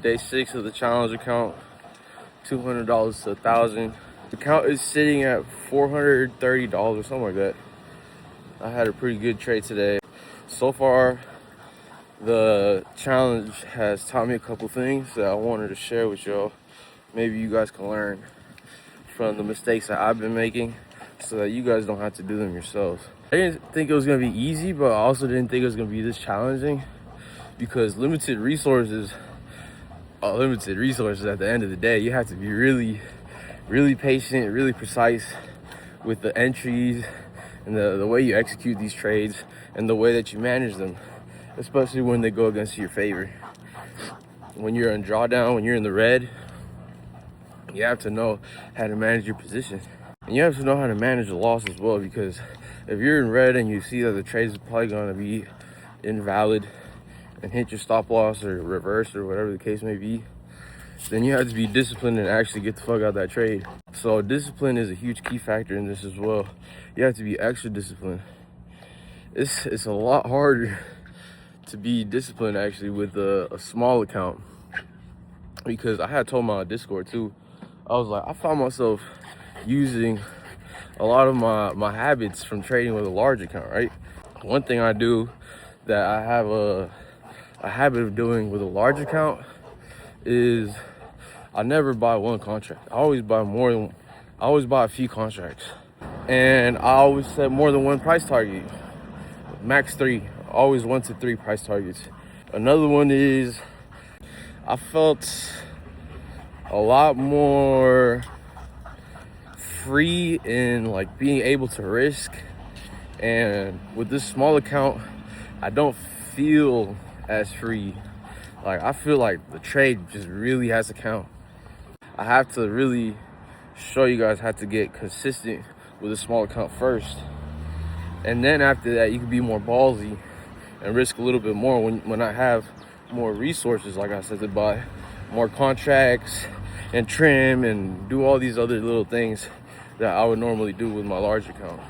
Day 6 of the challenge account, $200 to $1,000. The account is sitting at $430, something like that. I had a pretty good trade today. So far, the challenge has taught me a couple things that I wanted to share with y'all. Maybe you guys can learn from the mistakes that I've been making so that you guys don't have to do them yourselves. I didn't think it was gonna be easy, but I also didn't think it was gonna be this challenging because limited resources are limited resources at the end of the day. You have to be really patient, really precise with the entries and the way you execute these trades and the way that you manage them, especially when they go against your favor. When you're in drawdown, when you're in the red, you have to know how to manage your position. And you have to know how to manage the loss as well, because if you're in red and you see that the trade is probably going to be invalid and hit your stop loss or reverse or whatever the case may be, then you have to be disciplined and actually get the fuck out of that trade. So discipline is a huge key factor in this as well. You have to be extra disciplined. It's a lot harder to be disciplined actually with a small account, because I had told my Discord too, I was like, I found myself using a lot of my habits from trading with a large account, right? One thing I do that I have a habit of doing with a large account is I never buy one contract. I always buy a few contracts. And I always set more than one price target. Max 3, always 1 to 3 price targets. Another one is I felt a lot more free in like being able to risk, and with this small account I don't feel as free. Like I feel like the trade just really has to count. I have to really show you guys how to get consistent with a small account first, and then after that you can be more ballsy and risk a little bit more when I have more resources, like I said, to buy more contracts and trim and do all these other little things that I would normally do with my large account.